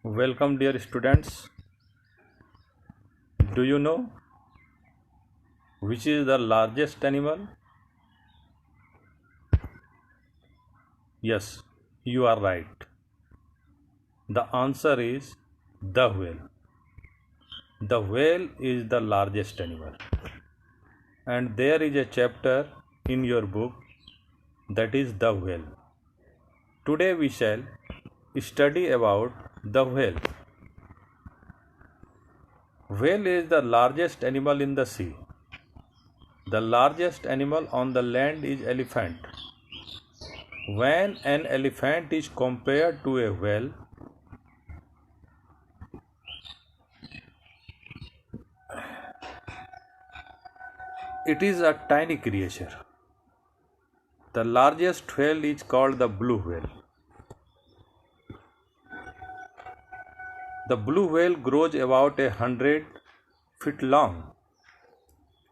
Welcome, dear students. Do you know which is the largest animal? Yes, you are right. The answer is the whale. The whale is the largest animal. And there is a chapter in your book that is the whale. Today we shall study about the whale. Whale is the largest animal in the sea. The largest animal on the land is elephant. When an elephant is compared to a whale, it is a tiny creature. The largest whale is called the blue whale. The blue whale grows about 100 feet long.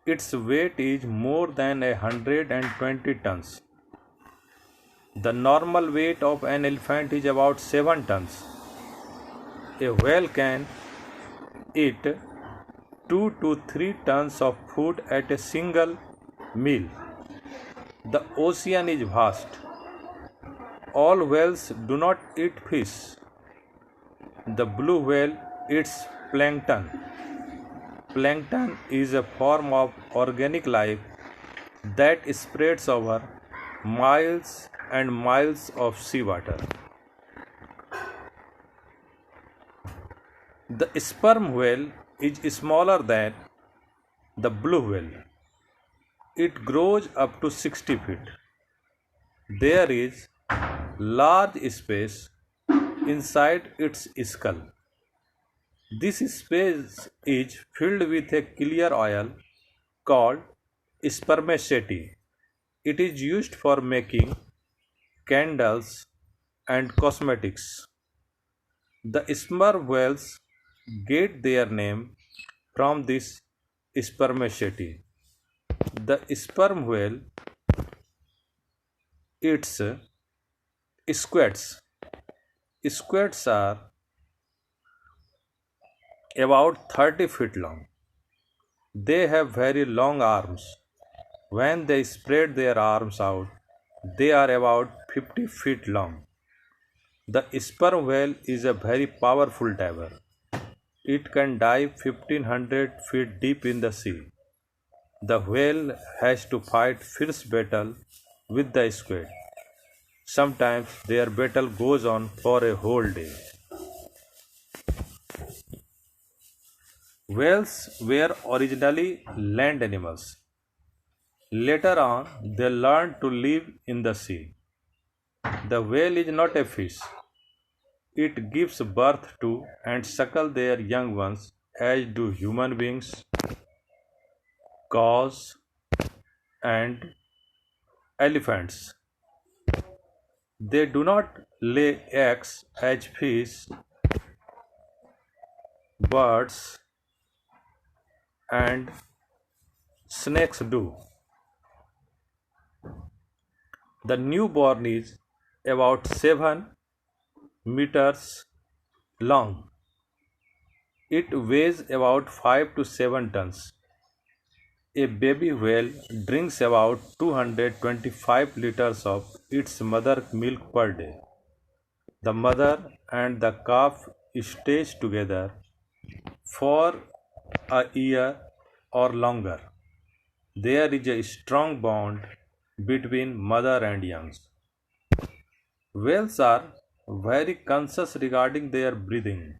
Its weight is more than 120 tons. The normal weight of an elephant is about 7 tons. A whale can eat 2 to 3 tons of food at a single meal. The ocean is vast. All whales do not eat fish. The blue whale eats plankton. Plankton is a form of organic life that spreads over miles and miles of seawater. The sperm whale is smaller than the blue whale. It grows up to 60 feet. There is large space inside its skull. This space is filled with a clear oil called spermaceti. It is used for making candles and cosmetics. The sperm whales get their name from this spermaceti. The sperm whale eats squids. Squids are about 30 feet long. They have very long arms. When they spread their arms out, they are about 50 feet long. The sperm whale is a very powerful diver. It can dive 1500 feet deep in the sea. The whale has to fight fierce battle with the squid. Sometimes their battle goes on for a whole day. Whales were originally land animals. Later on, they learned to live in the sea. The whale is not a fish. It gives birth to and suckles their young ones as do human beings, cows, and elephants. They do not lay eggs as fish, birds, and snakes do. The newborn is about 7 meters long. It weighs about 5 to 7 tons. A baby whale drinks about 225 liters of its mother milk per day. The mother and the calf stays together for a year or longer. There is a strong bond between mother and youngs. Whales are very conscious regarding their breathing.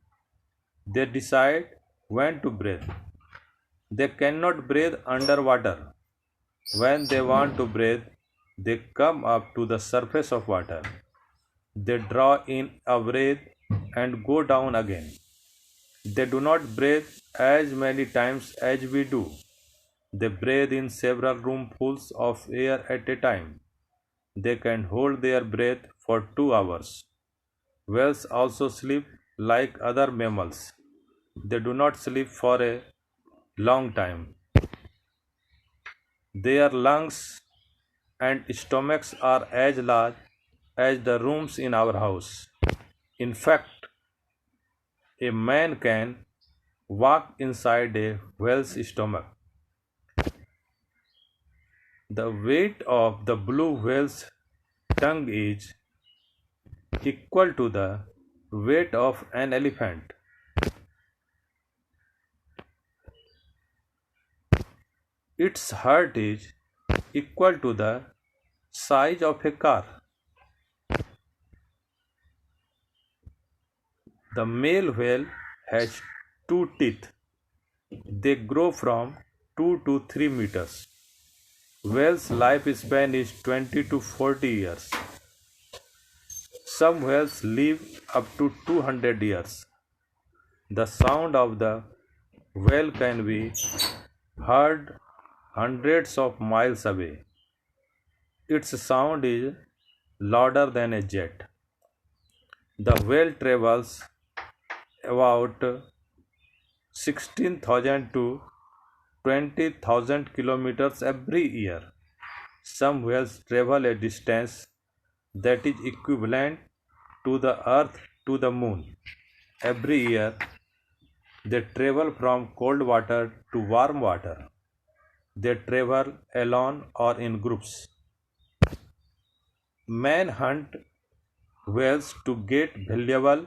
They decide when to breathe. They cannot breathe underwater. When they want to breathe, they come up to the surface of water. They draw in a breath and go down again. They do not breathe as many times as we do. They breathe in several roomfuls of air at a time. They can hold their breath for 2 hours. Whales also sleep like other mammals. They do not sleep for a long time. Their lungs and stomachs are as large as the rooms in our house. In fact, A man can walk inside a whale's stomach. The weight of the blue whale's tongue is equal to the weight of an elephant. Its heart is equal to the size of a car. The male whale has two teeth. They grow from 2 to 3 meters. Whales' lifespan is 20 to 40 years. Some whales live up to 200 years. The sound of the whale can be heard hundreds of miles away. Its sound is louder than a jet. The whale travels about 16,000 to 20,000 kilometers every year. Some whales travel a distance that is equivalent to the Earth to the Moon. Every year, they travel from cold water to warm water. They travel alone or in groups. Men hunt whales to get valuable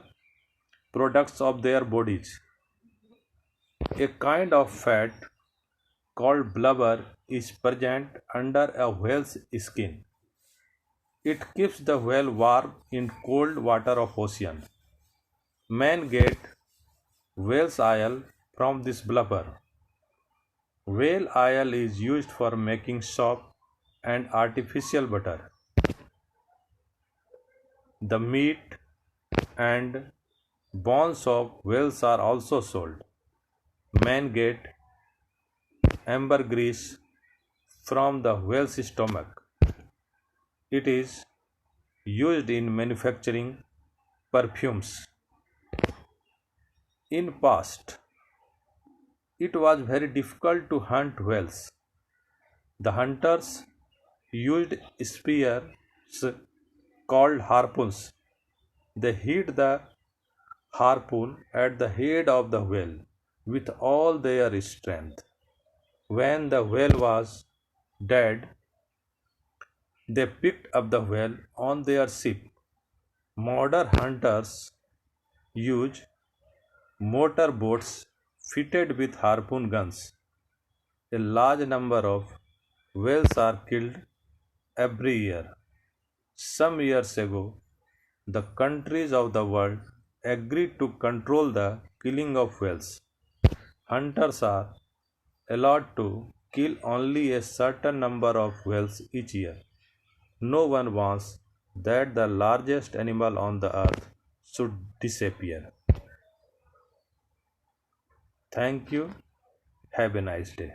products of their bodies. A kind of fat called blubber is present under a whale's skin. It keeps the whale warm in cold water of ocean. Men get whale's oil from this blubber. Whale oil is used for making soap and artificial butter. The meat and bones of whales are also sold. Men get ambergris from the whale's stomach. It is used in manufacturing perfumes. In past, it was very difficult to hunt whales. The hunters used spears called harpoons. They hit the harpoon at the head of the whale with all their strength. When the whale was dead, they picked up the whale on their ship. Modern hunters use motor boats fitted with harpoon guns. A large number of whales are killed every year. Some years ago, the countries of the world agreed to control the killing of whales. Hunters are allowed to kill only a certain number of whales each year. No one wants that the largest animal on the earth should disappear. Thank you. Have a nice day.